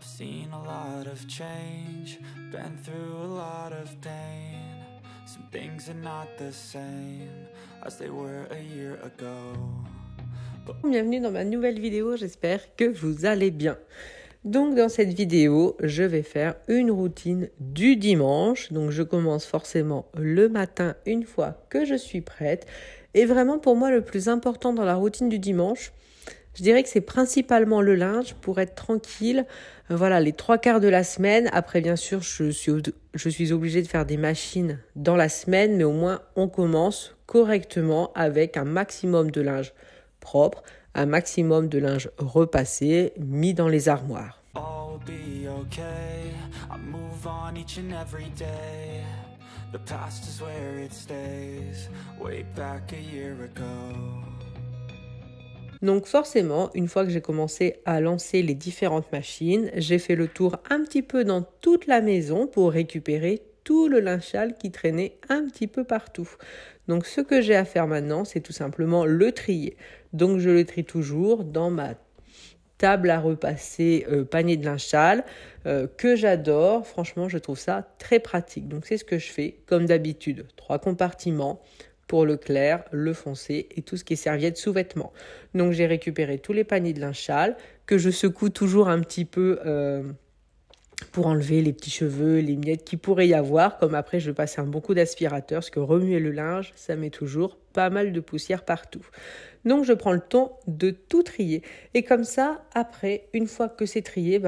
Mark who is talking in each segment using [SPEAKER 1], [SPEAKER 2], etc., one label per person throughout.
[SPEAKER 1] I've seen a lot of change, been through a lot of pain. Some things are not the same as they were a year ago.
[SPEAKER 2] Bienvenue dans ma nouvelle vidéo, j'espère que vous allez bien. Donc dans cette vidéo, je vais faire une routine du dimanche. Donc je commence forcément le matin une fois que je suis prête. Et vraiment pour moi le plus important dans la routine du dimanche, je dirais que c'est principalement le linge pour être tranquille. Voilà, les 3/4 de la semaine. Après, bien sûr, je suis obligée de faire des machines dans la semaine, mais au moins, on commence correctement avec un maximum de linge propre, un maximum de linge repassé, mis dans les armoires.
[SPEAKER 1] All be okay. I move on each and every day. The past is where it stays. Way back a year ago.
[SPEAKER 2] Donc forcément, une fois que j'ai commencé à lancer les différentes machines, j'ai fait le tour un petit peu dans toute la maison pour récupérer tout le linge sale qui traînait un petit peu partout. Donc ce que j'ai à faire maintenant, c'est tout simplement le trier. Donc je le trie toujours dans ma table à repasser panier de linge sale que j'adore. Franchement, je trouve ça très pratique. Donc c'est ce que je fais comme d'habitude. 3 compartiments pour le clair, le foncé et tout ce qui est serviette sous-vêtements. Donc j'ai récupéré tous les paniers de linge sale que je secoue toujours un petit peu pour enlever les petits cheveux, les miettes qu'il pourrait y avoir. Comme après je vais passer un bon coup d'aspirateur parce que remuer le linge, ça met toujours pas mal de poussière partout. Donc je prends le temps de tout trier. Et comme ça, après, une fois que c'est trié,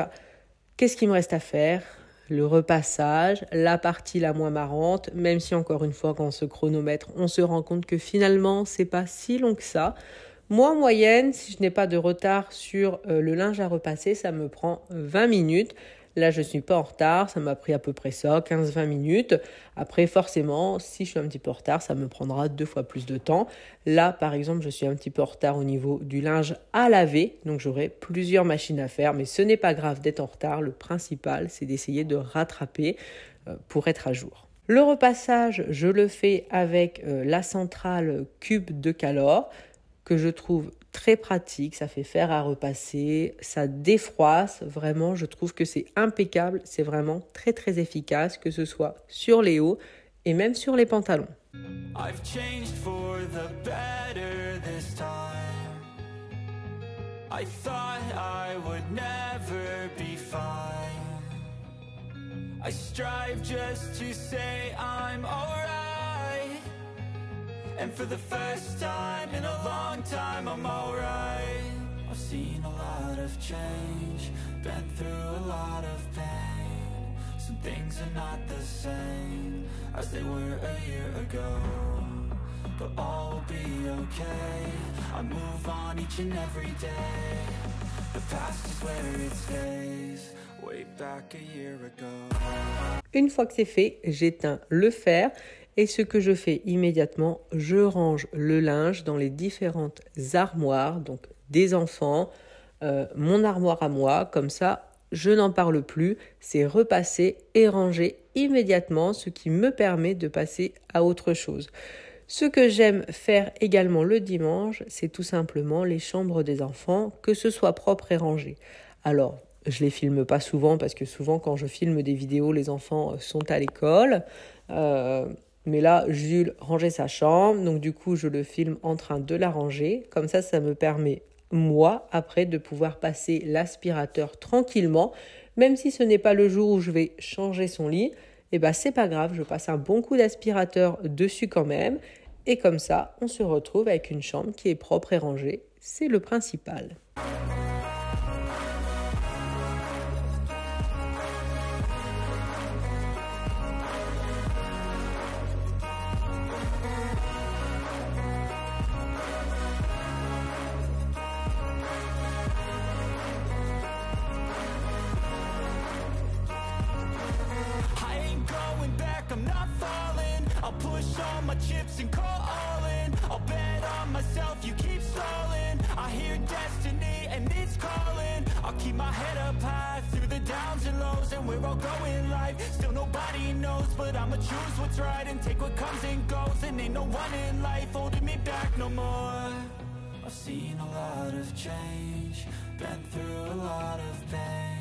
[SPEAKER 2] qu'est-ce qu'il me reste à faire ? Le repassage, la partie la moins marrante, même si encore une fois quand on se chronomètre, on se rend compte que finalement c'est pas si long que ça. Moi en moyenne, si je n'ai pas de retard sur le linge à repasser, ça me prend 20 minutes. Là je suis pas en retard, ça m'a pris à peu près ça, 15-20 minutes. Après forcément, si je suis un petit peu en retard, ça me prendra 2 fois plus de temps. Là par exemple, je suis un petit peu en retard au niveau du linge à laver, donc j'aurai plusieurs machines à faire, mais ce n'est pas grave d'être en retard. Le principal, c'est d'essayer de rattraper pour être à jour. Le repassage, je le fais avec la centrale Cube de Calor, que je trouve très pratique, ça fait fer à repasser, ça défroisse, vraiment je trouve que c'est impeccable, c'est vraiment très très efficace, que ce soit sur les hauts et même sur les pantalons.
[SPEAKER 1] I've changed for the better this time. I thought I would never be fine. I strive just to say I'm alright. And for the first time in a long time, I'm alright. I've seen a lot of change, been through a lot of pain. Some things are not the same as they were a year ago. But all will be okay. I move on each and every day. The past is where it stays. Way back a year ago.
[SPEAKER 2] Une fois que c'est fait, j'éteins le fer. Et ce que je fais immédiatement, je range le linge dans les différentes armoires, donc des enfants, mon armoire à moi, comme ça, je n'en parle plus, c'est repassé et rangé immédiatement, ce qui me permet de passer à autre chose. Ce que j'aime faire également le dimanche, c'est tout simplement les chambres des enfants, que ce soit propre et rangé. Alors, je les filme pas souvent parce que souvent quand je filme des vidéos, les enfants sont à l'école. Mais là, Jules rangeait sa chambre, donc du coup, je le filme en train de la ranger. Comme ça me permet, moi, après, de pouvoir passer l'aspirateur tranquillement. Même si ce n'est pas le jour où je vais changer son lit, c'est pas grave, je passe un bon coup d'aspirateur dessus quand même. Et comme ça, on se retrouve avec une chambre qui est propre et rangée. C'est le principal.
[SPEAKER 1] Chips and call all in. I'll bet on myself, you keep stalling. I hear destiny and it's calling. I'll keep my head up high through the downs and lows. And we're all going life, still nobody knows. But I'ma choose what's right and take what comes and goes. And ain't no one in life holding me back no more. I've seen a lot of change, been through a lot of pain.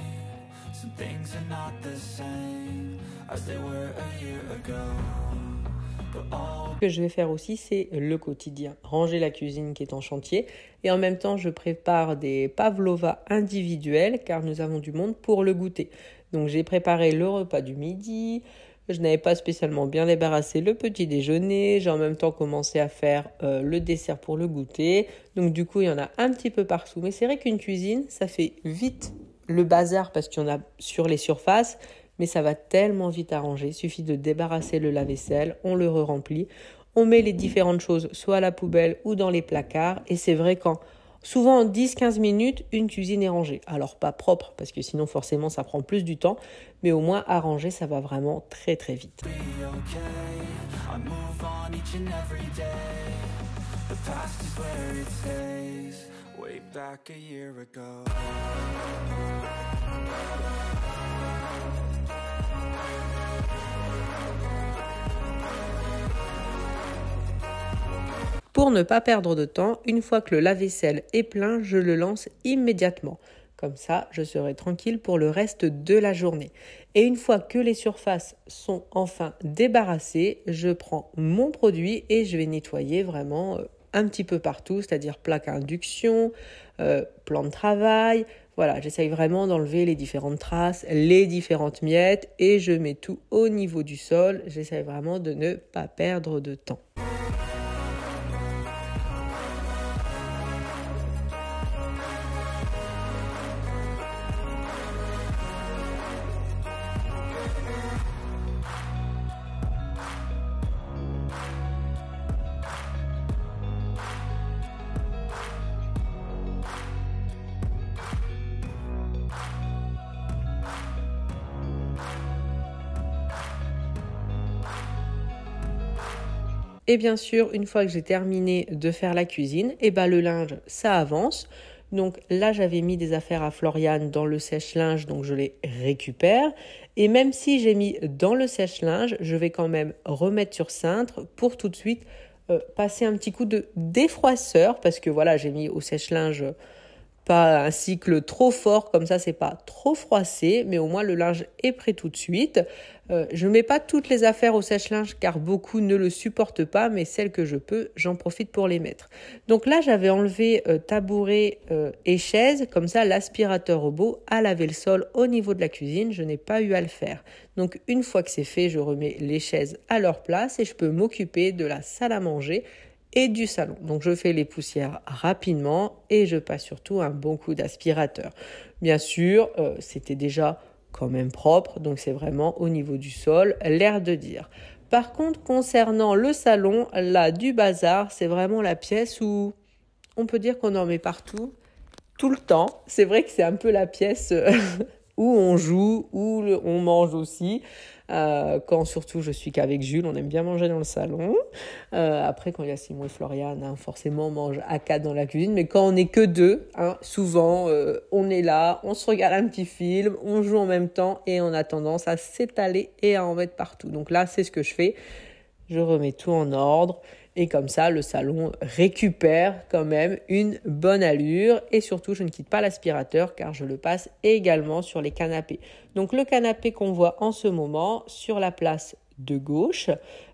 [SPEAKER 1] Some things are not the same as they were a year ago.
[SPEAKER 2] Ce que je vais faire aussi, c'est le quotidien. Ranger la cuisine qui est en chantier. Et en même temps, je prépare des pavlovas individuels car nous avons du monde pour le goûter. Donc j'ai préparé le repas du midi. Je n'avais pas spécialement bien débarrassé le petit déjeuner. J'ai en même temps commencé à faire le dessert pour le goûter. Donc du coup, il y en a un petit peu partout. Mais c'est vrai qu'une cuisine, ça fait vite le bazar parce qu'il y en a sur les surfaces. Mais ça va tellement vite à ranger. Il suffit de débarrasser le lave-vaisselle, on le re-remplit. On met les différentes choses soit à la poubelle ou dans les placards. Et c'est vrai qu'en souvent en 10-15 minutes, une cuisine est rangée. Alors pas propre, parce que sinon forcément ça prend plus du temps. Mais au moins à ranger, ça va vraiment très très vite. Pour ne pas perdre de temps, une fois que le lave-vaisselle est plein, je le lance immédiatement. Comme ça, je serai tranquille pour le reste de la journée. Et une fois que les surfaces sont enfin débarrassées, je prends mon produit et je vais nettoyer vraiment un petit peu partout, c'est-à-dire plaque à induction, plan de travail. Voilà, j'essaye vraiment d'enlever les différentes traces, les différentes miettes et je mets tout au niveau du sol. J'essaye vraiment de ne pas perdre de temps. Et bien sûr, une fois que j'ai terminé de faire la cuisine, le linge, ça avance. Donc là, j'avais mis des affaires à Floriane dans le sèche-linge, donc je les récupère. Et même si j'ai mis dans le sèche-linge, je vais quand même remettre sur cintre pour tout de suite passer un petit coup de défroisseur. Parce que voilà, j'ai mis au sèche-linge pas un cycle trop fort, comme ça c'est pas trop froissé, mais au moins le linge est prêt tout de suite. Je mets pas toutes les affaires au sèche-linge car beaucoup ne le supportent pas, mais celles que je peux, j'en profite pour les mettre. Donc là j'avais enlevé tabouret et chaise, comme ça l'aspirateur robot a lavé le sol au niveau de la cuisine, je n'ai pas eu à le faire. Donc une fois que c'est fait, je remets les chaises à leur place et je peux m'occuper de la salle à manger et du salon. Donc je fais les poussières rapidement et je passe surtout un bon coup d'aspirateur. Bien sûr, c'était déjà quand même propre, donc c'est vraiment au niveau du sol, l'air de dire. Par contre, concernant le salon, là, du bazar, c'est vraiment la pièce où on peut dire qu'on en met partout, tout le temps. C'est vrai que c'est un peu la pièce où on joue, où on mange aussi. Quand surtout je suis qu'avec Jules, on aime bien manger dans le salon. Après, quand il y a Simon et Floriane, forcément on mange à 4 dans la cuisine. Mais quand on n'est que 2, souvent on est là, on se regarde un petit film, on joue en même temps et on a tendance à s'étaler et à en mettre partout. Donc là, c'est ce que je fais. Je remets tout en ordre. Et comme ça, le salon récupère quand même une bonne allure. Et surtout, je ne quitte pas l'aspirateur car je le passe également sur les canapés. Donc le canapé qu'on voit en ce moment sur la place de gauche,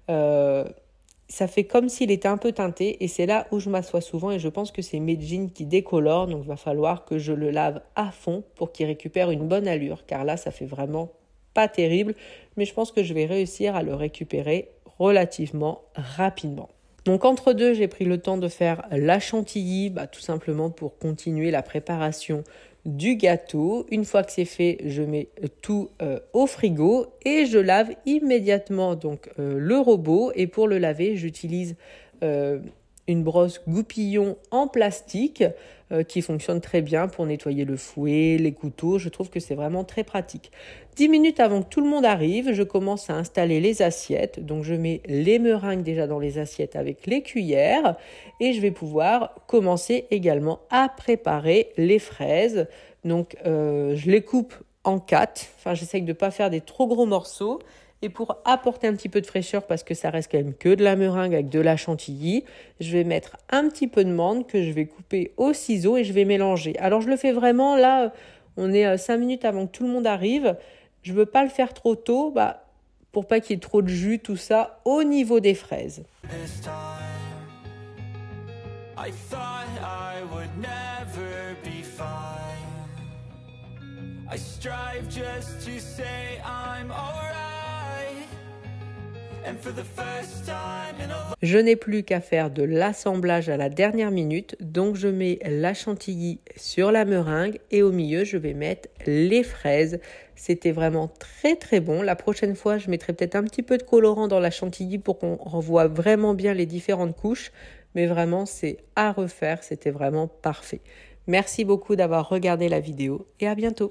[SPEAKER 2] ça fait comme s'il était un peu teinté. Et c'est là où je m'assois souvent et je pense que c'est mes jeans qui décolorent. Donc il va falloir que je le lave à fond pour qu'il récupère une bonne allure. Car là, ça fait vraiment pas terrible. Mais je pense que je vais réussir à le récupérer relativement rapidement. Donc entre deux, j'ai pris le temps de faire la chantilly, tout simplement pour continuer la préparation du gâteau. Une fois que c'est fait, je mets tout au frigo et je lave immédiatement donc le robot. Et pour le laver, j'utilise une brosse goupillon en plastique qui fonctionne très bien pour nettoyer le fouet, les couteaux. Je trouve que c'est vraiment très pratique. 10 minutes avant que tout le monde arrive, je commence à installer les assiettes. Donc je mets les meringues déjà dans les assiettes avec les cuillères et je vais pouvoir commencer également à préparer les fraises. Donc je les coupe en 4. J'essaye de ne pas faire des trop gros morceaux. Et pour apporter un petit peu de fraîcheur, parce que ça reste quand même que de la meringue avec de la chantilly, je vais mettre un petit peu de menthe que je vais couper au ciseau et je vais mélanger. Alors je le fais vraiment là, On est 5 minutes avant que tout le monde arrive. Je veux pas le faire trop tôt, pour pas qu'il y ait trop de jus, tout ça, au niveau des fraises.
[SPEAKER 1] This time, I thought I would never be fine. I strive just to say I'm alright. And for the first time in a
[SPEAKER 2] Je n'ai plus qu'à faire de l'assemblage à la dernière minute, donc je mets la chantilly sur la meringue et au milieu je vais mettre les fraises. C'était vraiment très très bon. La prochaine fois je mettrai peut-être un petit peu de colorant dans la chantilly pour qu'on revoie vraiment bien les différentes couches. Mais vraiment c'est à refaire, c'était vraiment parfait. Merci beaucoup d'avoir regardé la vidéo et à bientôt.